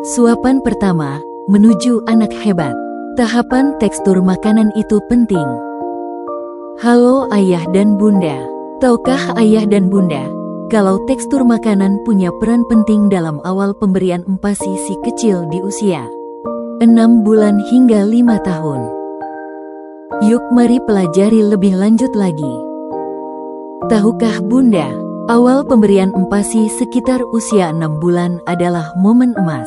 Suapan pertama, menuju anak hebat. Tahapan tekstur makanan itu penting. Halo ayah dan bunda. Tahukah ayah dan bunda, kalau tekstur makanan punya peran penting dalam awal pemberian empasi si kecil di usia 6 bulan hingga 5 tahun. Yuk mari pelajari lebih lanjut lagi. Tahukah bunda, awal pemberian empasi sekitar usia 6 bulan adalah momen emas.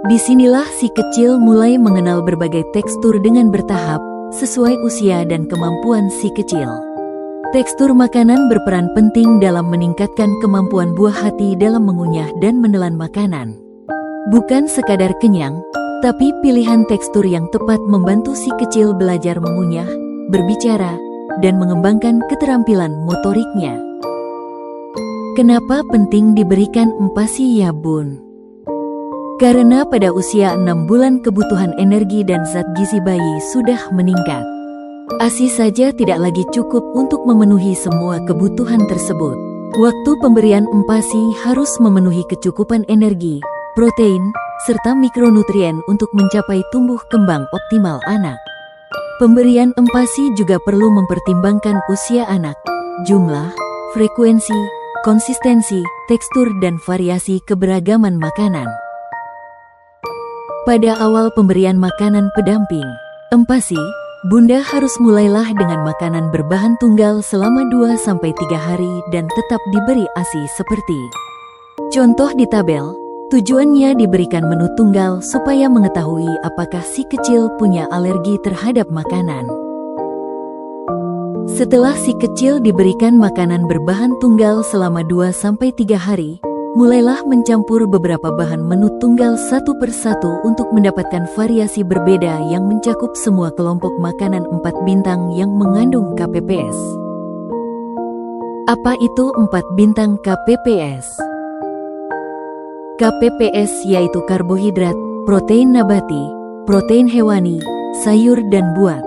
Disinilah si kecil mulai mengenal berbagai tekstur dengan bertahap, sesuai usia dan kemampuan si kecil. Tekstur makanan berperan penting dalam meningkatkan kemampuan buah hati dalam mengunyah dan menelan makanan. Bukan sekadar kenyang, tapi pilihan tekstur yang tepat membantu si kecil belajar mengunyah, berbicara, dan mengembangkan keterampilan motoriknya. Kenapa penting diberikan empasi ya bun? Karena pada usia 6 bulan kebutuhan energi dan zat gizi bayi sudah meningkat. ASI saja tidak lagi cukup untuk memenuhi semua kebutuhan tersebut. Waktu pemberian empasi harus memenuhi kecukupan energi, protein, serta mikronutrien untuk mencapai tumbuh kembang optimal anak. Pemberian empasi juga perlu mempertimbangkan usia anak, jumlah, frekuensi, konsistensi, tekstur dan variasi keberagaman makanan. Pada awal pemberian makanan pendamping empasi, bunda harus mulailah dengan makanan berbahan tunggal selama 2-3 hari dan tetap diberi ASI seperti contoh di tabel. Tujuannya diberikan menu tunggal supaya mengetahui apakah si kecil punya alergi terhadap makanan. Setelah si kecil diberikan makanan berbahan tunggal selama 2-3 hari, mulailah mencampur beberapa bahan menu tunggal satu persatu untuk mendapatkan variasi berbeda yang mencakup semua kelompok makanan 4 bintang yang mengandung KPPS. Apa itu 4 bintang KPPS? KPPS yaitu karbohidrat, protein nabati, protein hewani, sayur dan buah.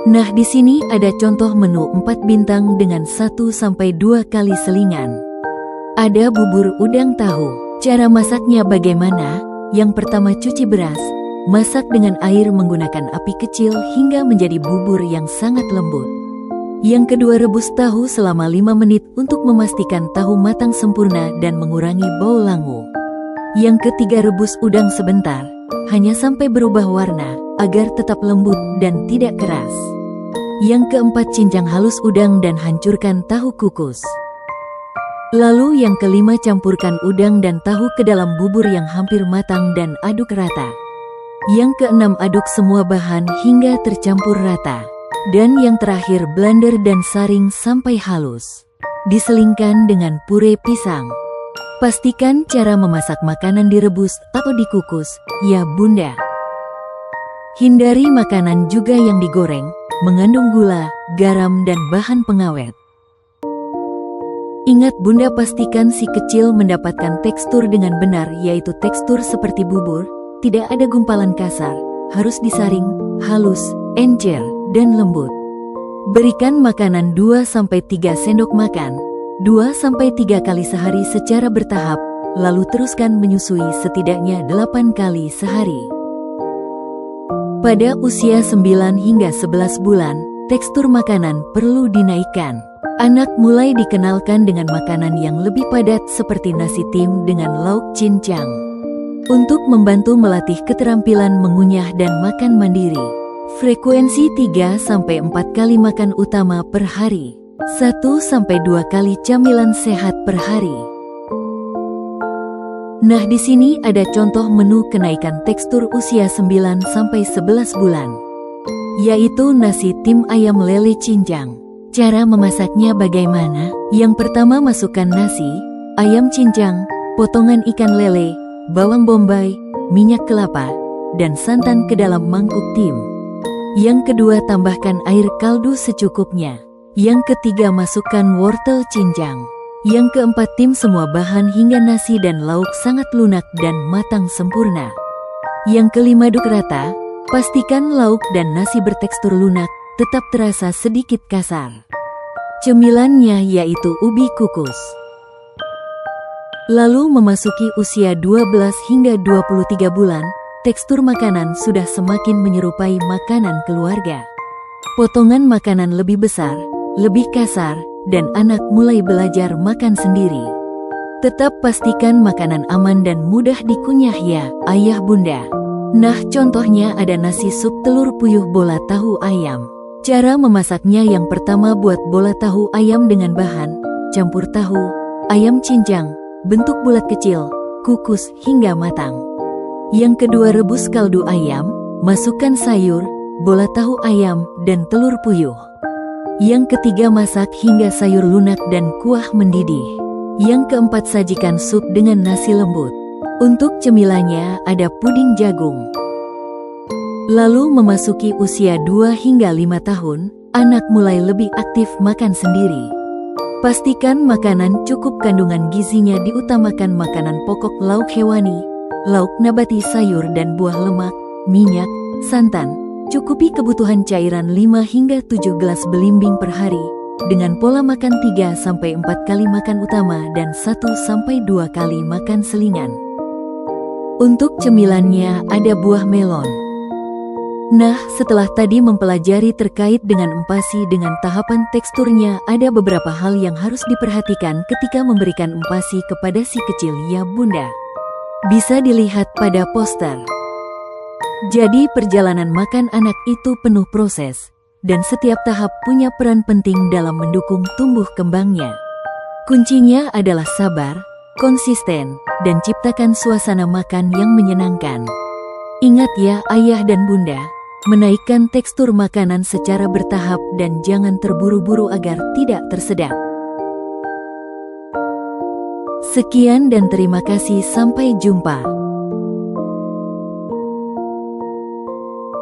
Nah, di sini ada contoh menu 4 bintang dengan 1-2 kali selingan. Ada bubur udang tahu. Cara masaknya bagaimana? Yang pertama, cuci beras, masak dengan air menggunakan api kecil hingga menjadi bubur yang sangat lembut. Yang kedua, rebus tahu selama 5 menit untuk memastikan tahu matang sempurna dan mengurangi bau langu. Yang ketiga, rebus udang sebentar, hanya sampai berubah warna, agar tetap lembut dan tidak keras. Yang keempat, cincang halus udang dan hancurkan tahu kukus. Lalu yang kelima, campurkan udang dan tahu ke dalam bubur yang hampir matang dan aduk rata. Yang keenam, aduk semua bahan hingga tercampur rata. Dan yang terakhir, blender dan saring sampai halus. Diselingkan dengan pure pisang. Pastikan cara memasak makanan direbus atau dikukus, ya bunda. Hindari makanan juga yang digoreng, mengandung gula, garam dan bahan pengawet. Ingat bunda, pastikan si kecil mendapatkan tekstur dengan benar, yaitu tekstur seperti bubur, tidak ada gumpalan kasar, harus disaring, halus, encer, dan lembut. Berikan makanan 2-3 sendok makan, 2-3 kali sehari secara bertahap, lalu teruskan menyusui setidaknya 8 kali sehari. Pada usia 9 hingga 11 bulan, tekstur makanan perlu dinaikkan. Anak mulai dikenalkan dengan makanan yang lebih padat seperti nasi tim dengan lauk cincang. Untuk membantu melatih keterampilan mengunyah dan makan mandiri. Frekuensi 3-4 kali makan utama per hari, 1-2 kali camilan sehat per hari. Nah, di sini ada contoh menu kenaikan tekstur usia 9-11 bulan, yaitu nasi tim ayam lele cincang. Cara memasaknya bagaimana? Yang pertama, masukkan nasi, ayam cincang, potongan ikan lele, bawang bombay, minyak kelapa, dan santan ke dalam mangkuk tim. Yang kedua, tambahkan air kaldu secukupnya. Yang ketiga, masukkan wortel cincang. Yang keempat, tim semua bahan hingga nasi dan lauk sangat lunak dan matang sempurna. Yang kelima, aduk rata. Pastikan lauk dan nasi bertekstur lunak, tetap terasa sedikit kasar. Cemilannya yaitu ubi kukus. Lalu memasuki usia 12 hingga 23 bulan, tekstur makanan sudah semakin menyerupai makanan keluarga. Potongan makanan lebih besar, lebih kasar, dan anak mulai belajar makan sendiri. Tetap pastikan makanan aman dan mudah dikunyah ya, ayah bunda. Nah, contohnya ada nasi sup telur puyuh bola tahu ayam. Cara memasaknya: yang pertama, buat bola tahu ayam dengan bahan campur tahu, ayam cincang, bentuk bulat kecil, kukus hingga matang. Yang kedua, rebus kaldu ayam, masukkan sayur, bola tahu ayam, dan telur puyuh. Yang ketiga, masak hingga sayur lunak dan kuah mendidih. Yang keempat, sajikan sup dengan nasi lembut. Untuk cemilannya ada puding jagung. Lalu memasuki usia 2 hingga 5 tahun, anak mulai lebih aktif makan sendiri. Pastikan makanan cukup kandungan gizinya, diutamakan makanan pokok, lauk hewani, lauk nabati, sayur dan buah, lemak, minyak, santan. Cukupi kebutuhan cairan 5 hingga 7 gelas belimbing per hari, dengan pola makan 3-4 kali makan utama dan 1-2 kali makan selingan. Untuk cemilannya ada buah melon. Nah, setelah tadi mempelajari terkait dengan empasi dengan tahapan teksturnya, ada beberapa hal yang harus diperhatikan ketika memberikan empasi kepada si kecil ya bunda. Bisa dilihat pada poster. Jadi perjalanan makan anak itu penuh proses, dan setiap tahap punya peran penting dalam mendukung tumbuh kembangnya. Kuncinya adalah sabar, konsisten, dan ciptakan suasana makan yang menyenangkan. Ingat ya ayah dan bunda, menaikkan tekstur makanan secara bertahap dan jangan terburu-buru agar tidak tersedak. Sekian dan terima kasih, sampai jumpa.